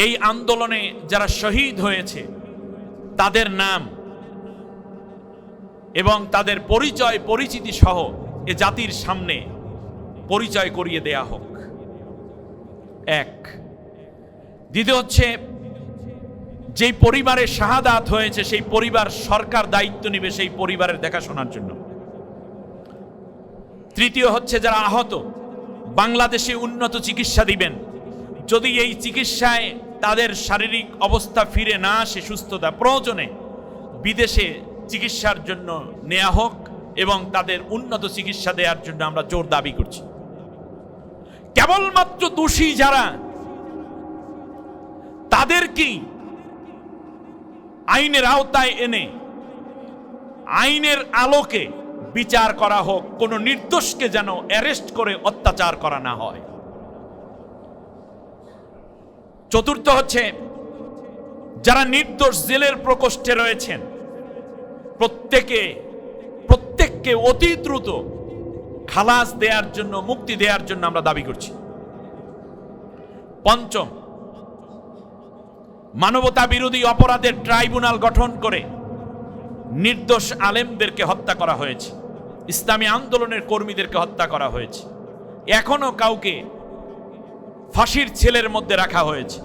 এই আন্দোলনে যারা শহীদ হয়েছে তাদের নাম এবং তাদের পরিচয় পরিচিতি সহ এ জাতির সামনে পরিচয় করিয়ে দেয়া হোক। এক। দ্বিতীয় হচ্ছে, যেই পরিবারে শাহাদাত হয়েছে সেই পরিবার সরকার দায়িত্ব নেবে সেই পরিবারের দেখাশোনার জন্য। তৃতীয় হচ্ছে, যারা আহত বাংলাদেশে উন্নত চিকিৎসা দিবেন। যদি এই চিকিৎসায় তাদের শারীরিক অবস্থা ফিরে না আসে, সুস্থতা প্রয়োজনে বিদেশে চিকিৎসার জন্য নেওয়া হোক এবং তাদের উন্নত চিকিৎসা দেওয়ার জন্য আমরা জোর দাবি করছি। কেবলমাত্র দোষী যারা তাদেরকেই আইনের আওতায় এনে আইনের আলোকে বিচার করা হোক, কোন নির্দোষকে যেন অ্যারেস্ট করে অত্যাচার করা না হয়। চতুর্থ হচ্ছে, যারা নির্দোষ জেলের প্রকোষ্ঠে রয়েছেন প্রত্যেককে অতি দ্রুত খালাস দেওয়ার জন্য, মুক্তি দেওয়ার জন্য আমরা দাবি করছি। পঞ্চম, মানবতা বিরোধী অপরাধের ট্রাইব্যুনাল গঠন করে নির্দোষ আলেমদেরকে হত্যা করা হয়েছে, ইসলামী আন্দোলনের কর্মীদেরকে হত্যা করা হয়েছে, এখনো কাউকে ফাঁসির ছেলের মধ্যে রাখা হয়েছে।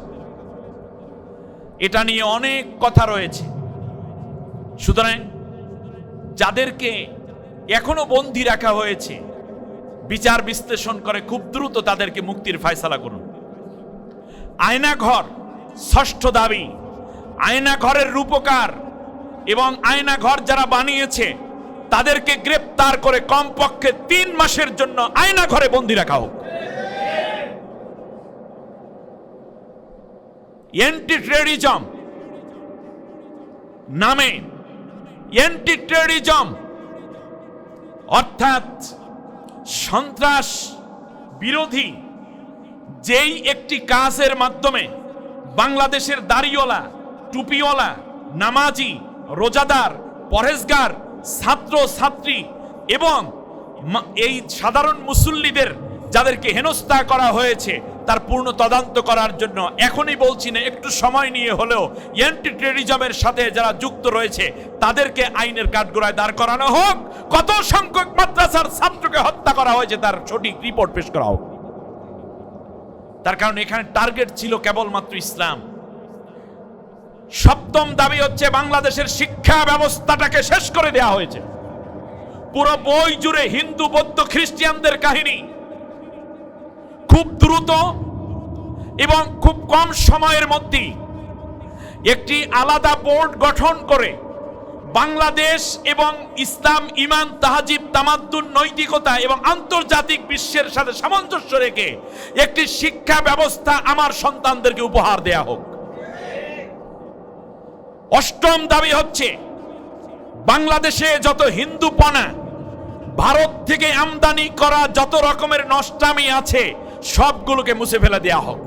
এটা নিয়ে অনেক কথা রয়েছে। সুতরাং যাদেরকে এখনো বন্দী রাখা হয়েছে বিচার বিশ্লেষণ করে খুব দ্রুত তাদেরকে মুক্তির ফয়সালা করুন। আয়নাঘর, ষষ্ঠ দাবি, আয়নাঘরের রূপকার এবং আয়নাঘর যারা বানিয়েছে তাদেরকে গ্রেপ্তার করে কমপক্ষে 3 মাসের জন্য আয়নাঘরে বন্দী রাখা হোক। অ্যান্টি টেররিজম নামে, অ্যান্টি টেররিজম অর্থাৎ সন্ত্রাস বিরোধী যেই একটি কাজের মাধ্যমে বাংলাদেশের দাড়িওয়ালা, টুপিওয়ালা, নামাজি, রোজাদার, পরহেজগার, ছাত্র ছাত্রী এবং এই সাধারণ মুসল্লিদের যাদেরকে হেনস্থা করা হয়েছে তার পূর্ণ তদন্ত করার জন্য এখনই বলছি না, একটু সময় নিয়ে হলেও অ্যান্টি টেররিজমের সাথে যারা যুক্ত রয়েছে তাদেরকে আইনের কাঠগড়ায় দাঁড় করানো হোক। কত সংখ্যক মাদ্রাসার ছাত্রকে হত্যা করা হয়েছে তার সঠিক রিপোর্ট পেশ করা হোক। তার কারণ এখানে টার্গেট ছিল কেবলমাত্র ইসলাম। সপ্তম দাবি হচ্ছে, বাংলাদেশের শিক্ষা ব্যবস্থাটাকে শেষ করে দেওয়া হয়েছে। পুরো বই জুড়ে হিন্দু, বৌদ্ধ, খ্রিস্টানদের কাহিনী। খুব দ্রুত এবং খুব কম সময়ের মধ্যে একটি আলাদা বোর্ড গঠন করে বাংলাদেশ এবং ইসলাম, ইমান, তাহাজিব, তামাদ্দুন, নৈতিকতা এবং আন্তর্জাতিক বিশ্বের সাথে সামঞ্জস্য রেখে একটি শিক্ষা ব্যবস্থা আমার সন্তানদেরকে উপহার দেয়া হোক। অষ্টম দাবি হচ্ছে, বাংলাদেশে যত হিন্দুপনা, ভারত থেকে আমদানি করা যত রকমের নষ্টামি আছে সবগুলোকে মুছে ফেলে দেয়া হোক।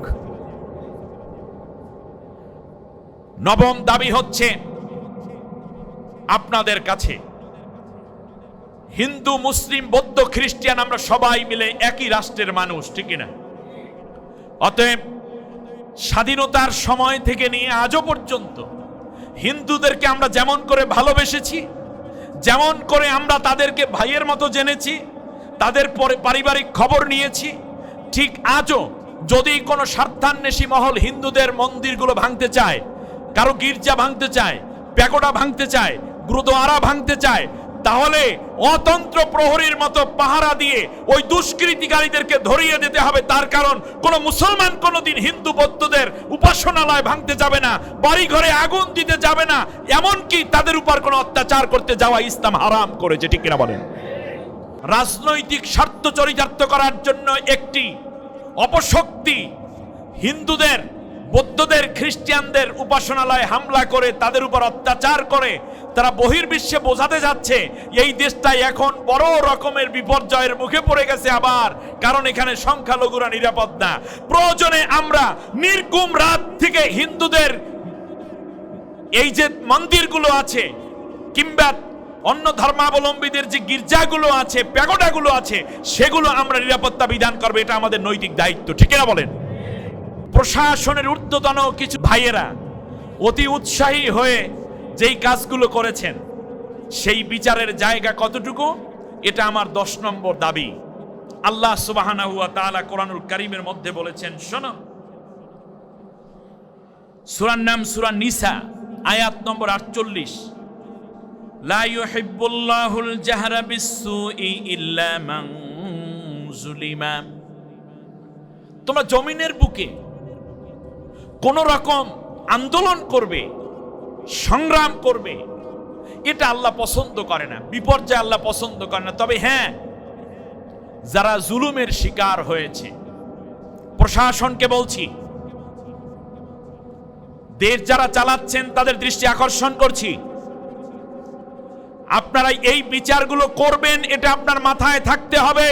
নবম দাবি হচ্ছে, আপনাদের কাছে হিন্দু, মুসলিম, বৌদ্ধ, খ্রিস্টান আমরা সবাই মিলে একই রাষ্ট্রের মানুষ, ঠিক না? অতএব স্বাধীনতার সময় থেকে নিয়ে আজও পর্যন্ত হিন্দুদেরকে আমরা যেমন করে ভালোবেসেছি, যেমন করে আমরা তাদেরকে ভাইয়ের মতো জেনেছি, তাদের পারিবারিক খবর নিয়েছি, ঠিক আজও যদি কোনো স্বার্থান্বেষী মহল হিন্দুদের মন্দিরগুলো ভাঙতে চায়, কারো গির্জা ভাঙতে চায়, প্যাগোডা ভাঙতে চায়, গুরুদ্বারা ভাঙতে চায়, তাহলে অতন্ত্র প্রহরীর মতো পাহারা দিয়ে ওই দুষ্কৃতিকারীদেরকে ধরিয়ে দিতে হবে। তার কারণ কোন মুসলমান কোনদিন হিন্দু বৌদ্ধদের উপাসনালয় ভাঙতে যাবে না, বাড়ি ঘরে আগুন দিতে যাবে না, এমনকি তাদের উপর কোনো অত্যাচার করতে যাওয়া ইসলাম হারাম করেছে, ঠিক কিনা বলেন? রাজনৈতিক স্বার্থ চরিতার্থ করার জন্য একটি অপশক্তি হিন্দুদের, বৌদ্ধদের, খ্রিস্টানদের উপাসনালয়ে হামলা করে তাদের উপর অত্যাচার করে তারা বহির্বিশ্বে বোঝাতে যাচ্ছে এই দেশটা এখন বড় রকমের বিপর্যয়ের মুখে পড়ে গেছে আবার, কারণ এখানে সংখ্যালঘুরা নিরাপদ না। প্রয়োজনে আমরা নির্গুম রাত থেকে হিন্দুদের এই যে মন্দিরগুলো আছে কিংবা অন্য ধর্মাবলম্বীদের যে গির্জাগুলো আছে, প্যাগোডাগুলো আছে, সেগুলো আমরা নিরাপত্তা বিধান করবো। এটা আমাদের নৈতিক দায়িত্ব, ঠিক না বলেন? প্রশাসনের ঊর্ধ্বতন কিছু ভাইয়েরা অতি উৎসাহী হয়ে যেই কাজগুলো করেছেন, সেই বিচারের জায়গা কতটুকু, এটা আমার 10 নম্বর দাবি। আল্লাহ সুবহানাহু ওয়া তাআলা কোরআনুল কারীমের মধ্যে বলেছেন, শোনো, সূরার নাম সূরা নিসা, আয়াত নম্বর 48, লা ইউহিব্বুল্লাহুল জাহরা বিসসুই ইল্লা মান যুলিমা। তোমরা জমিনের বুকে কোন রকম আন্দোলন করবে, সংগ্রাম করবে, এটা আল্লাহ পছন্দ করে না, বিপর্যয় আল্লাহ পছন্দ করে না। তবে হ্যাঁ, যারা জুলুমের শিকার হয়েছে, প্রশাসনকে বলছি, দেশ যারা চালাচ্ছেন তাদের দৃষ্টি আকর্ষণ করছি, আপনারা এই বিচারগুলো করবেন, এটা আপনার মাথায় থাকতে হবে।